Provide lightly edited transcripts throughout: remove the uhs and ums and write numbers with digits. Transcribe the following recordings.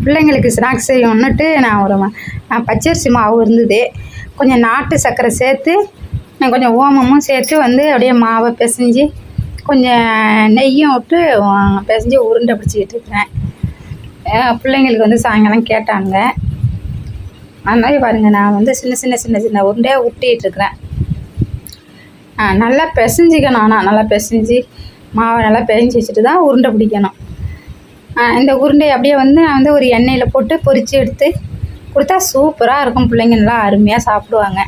பிள்ளைங்களுக்கு ஸ்நாக்ஸ் செய்யணுன்னுட்டு நான் பச்சரிசி மாவு இருந்தது, கொஞ்சம் நாட்டு சர்க்கரை சேர்த்து கொஞ்சம் ஓமமும் சேர்த்து வந்து அப்படியே மாவை பிசைஞ்சு கொஞ்சம் நெய்யும் விட்டு பிசைஞ்சு உருண்டை பிடிச்சிக்கிட்டு இருக்கிறேன். பிள்ளைங்களுக்கு வந்து சாயங்காலம் கேட்டாங்க. அது மாதிரி பாருங்கள், நான் வந்து சின்ன சின்ன சின்ன சின்ன உருண்டையாக உருட்டிகிட்ருக்கிறேன். நல்லா பிசைஞ்சிக்கணும். ஆனால் நல்லா பிசைஞ்சு மாவை நல்லா பிசைஞ்சு வச்சுட்டு தான் உருண்டை பிடிக்கணும். இந்த உருண்டையை அப்படியே வந்து நான் வந்து ஒரு எண்ணெயில் போட்டு பொரித்து எடுத்து கொடுத்தா சூப்பராக இருக்கும். பிள்ளைங்க நல்லா அருமையாக சாப்பிடுவாங்க.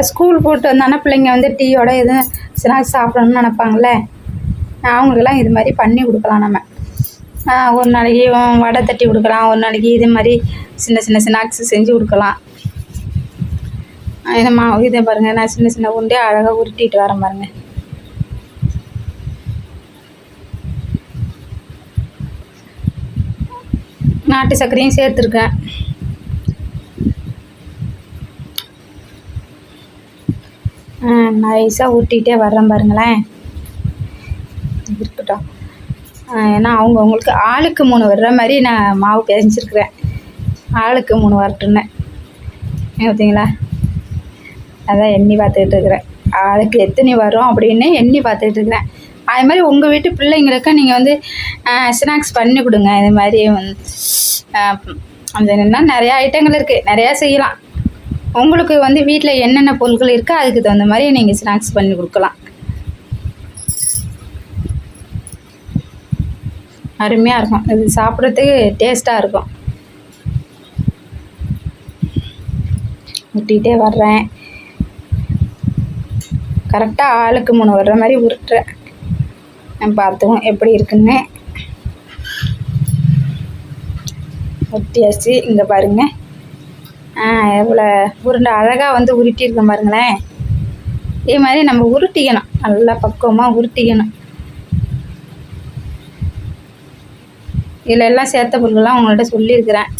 ஸ்கூல் போட்டு வந்தாங்கன்னா பிள்ளைங்க வந்து டீயோட எதுவும் ஸ்நாக்ஸ் சாப்பிடணும்னு நினைப்பாங்கள, அவங்களுக்கெல்லாம் இது மாதிரி பண்ணி கொடுக்கலாம். நம்ம ஒரு நாளைக்கு வடை தட்டி கொடுக்கலாம், ஒரு நாளைக்கு இது மாதிரி சின்ன சின்ன ஸ்நாக்ஸு செஞ்சு கொடுக்கலாம். இதை பாருங்கள், நான் சின்ன சின்ன உருண்டையாக அழகாக உருட்டிட்டு வரேன் பாருங்கள். நாட்டு சர்க்கரையும் சேர்த்துருக்கேன். நைஸாக ஊட்டிகிட்டே வர்றேன் பாருங்களேன். இருக்கட்டும். ஏன்னா அவங்களுக்கு ஆளுக்கு 3 வர்ற மாதிரி நான் மாவு பிசைஞ்சிருக்கிறேன். ஆளுக்கு 3 வரட்டுன்னேன். பார்த்தீங்களா, அதான் எண்ணி பார்த்துக்கிட்டு இருக்கிறேன். ஆளுக்கு எத்தனை வரும் அப்படின்னு எண்ணி பார்த்துக்கிட்டு இருக்கிறேன். அது மாதிரி உங்கள் வீட்டு பிள்ளைங்களுக்கு நீங்கள் வந்து ஸ்நாக்ஸ் பண்ணி கொடுங்க. இது மாதிரி அந்த என்னென்னா நிறையா ஐட்டங்கள் இருக்குது, நிறையா செய்யலாம். உங்களுக்கு வந்து வீட்டில் என்னென்ன பொருட்கள் இருக்கோ அதுக்கு தகுந்த மாதிரி நீங்கள் ஸ்நாக்ஸ் பண்ணி கொடுக்கலாம். அருமையாக இருக்கும். இது சாப்பிட்றதுக்கு டேஸ்ட்டாக இருக்கும். ஊட்டிகிட்டே வர்றேன். கரெக்டாக ஆளுக்கு 3 வர்ற மாதிரி உருட்டுறேன். பார்த்துவோம் எப்படி இருக்குன்னு. ஒட்டியாச்சு. இங்கே பாருங்கள், எவ்வளோ உருண்டை அழகாக வந்து உருட்டியிருக்கேன் பாருங்களேன். இதே மாதிரி நம்ம உருட்டிக்கணும், நல்லா பக்குவமாக உருட்டிக்கணும். இதில் எல்லாம் சேர்த்த பொருட்கள்லாம் உங்கள்கிட்ட சொல்லியிருக்கிறேன்.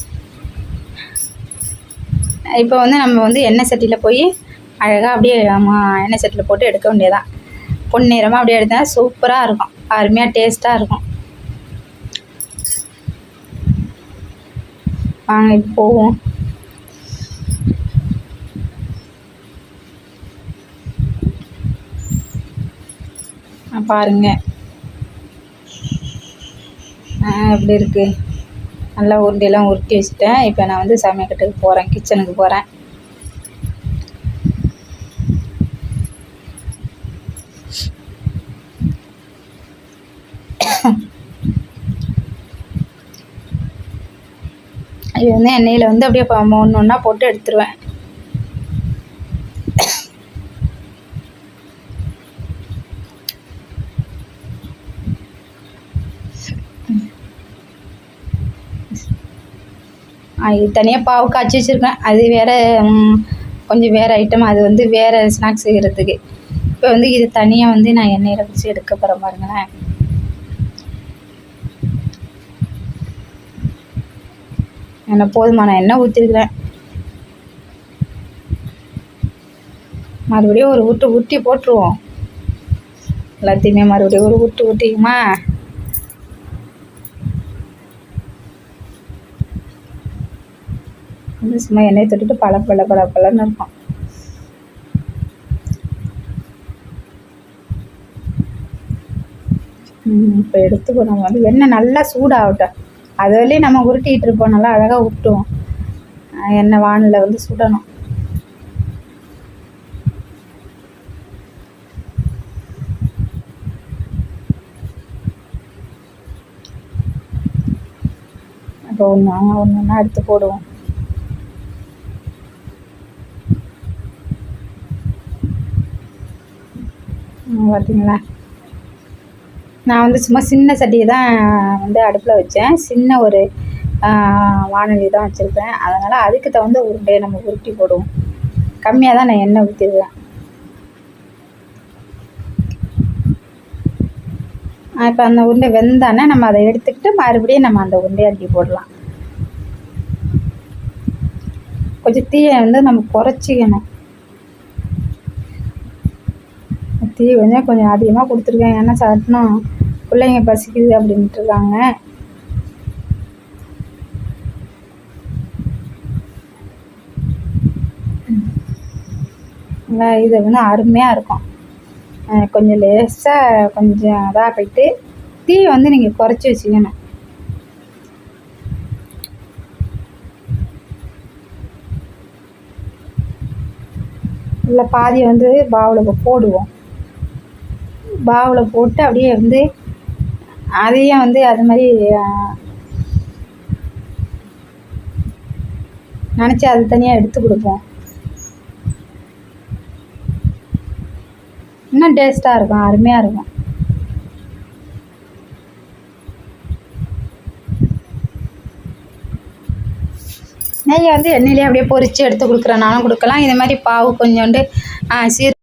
இப்போ வந்து நம்ம வந்து எண்ணெய் சட்டியில் போய் அழகாக அப்படியே எண்ணெய் சட்டியில் போட்டு எடுக்க வேண்டியதான். பொன்னிறமாக அப்படியே எடுத்தால் சூப்பராக இருக்கும், அருமையாக டேஸ்ட்டாக இருக்கும். வாங்க இப்போ போவோம். பாருங்கள் எப்படி இருக்குது. நல்லா உருண்டையெல்லாம் உருட்டி வச்சுட்டேன். இப்போ நான் வந்து சமையக்கட்டுக்கு போகிறேன், கிச்சனுக்கு போகிறேன். இது வந்து எண்ணெயில் வந்து அப்படியே ஒன்று ஒன்றா போட்டு எடுத்துருவேன். இது தனியாக பாவு காய்ச்சி வச்சுருக்கேன். அது வேறு கொஞ்சம் வேறு ஐட்டம், அது வந்து வேறு ஸ்நாக்ஸ் செய்கிறதுக்கு. இப்போ வந்து இது தனியாக வந்து நான் எண்ணெயில் வச்சு எடுக்க போகிறேன் பாருங்களேன். என்ன போதுமான எண்ணெய் ஊற்றிருக்கிறேன். மறுபடியும் ஒரு ஊட்டி போட்டுருவோம். எல்லாத்தையுமே மறுபடியும் ஒரு ஊட்டிக்குமா. சும்மா எண்ணெய் தொட்டுட்டு பழன்னு இருக்கும். இப்போ எடுத்துக்கோ. நம்ம வந்து எண்ணெய் நல்லா சூடாகட்டும். அது வரையும் நம்ம உருட்டிகிட்டு இருப்போம், நல்லா அழகாக உருட்டுவோம். எண்ணெய் வானில் வந்து சுடணும். அப்போ ஒன்றா எடுத்து போடுவோம். பார்த்தீங்களா, நான் வந்து சும்மா சின்ன சட்டியை தான் வந்து அடுப்பில் வச்சேன். சின்ன ஒரு வானொலி தான் வச்சுருப்பேன். அதனால் அதுக்கு தகுந்த உருண்டையை நம்ம உருட்டி போடுவோம். கம்மியாக தான் நான் எண்ணெய் ஊற்றிடுவேன். இப்போ அந்த உருண்டை வெந்தானே நம்ம அதை எடுத்துக்கிட்டு மறுபடியும் நம்ம அந்த உருண்டையை அள்ளி போடலாம். கொஞ்சம் தீயை வந்து நம்ம குறைச்சிக்கணும். தீ கொஞ்சம் அதிகமாக கொடுத்துருக்கேன். ஏன்னா சட்டணும் பிள்ளைங்க பசிக்குது அப்படின்ட்டு இருக்காங்க. இது வந்து அருமையாக இருக்கும். கொஞ்சம் லேசாக கொஞ்சம் இதாக போயிட்டு தீ வந்து நீங்கள் குறைச்சி வச்சுக்கணும். இல்லை பாதியை வந்து பாவில் போடுவோம். பாவில் போட்டு அப்படியே வந்து அதையும் வந்து அது மாதிரி நினச்சி அது தனியாக எடுத்து கொடுப்போம். இன்னும் டேஸ்ட்டாக இருக்கும், அருமையாக இருக்கும். நெய்யை வந்து எண்ணெயிலே அப்படியே பொரித்து எடுத்து கொடுக்குறனாலும் கொடுக்கலாம். இது மாதிரி பாவு கொஞ்சோண்டு சீர்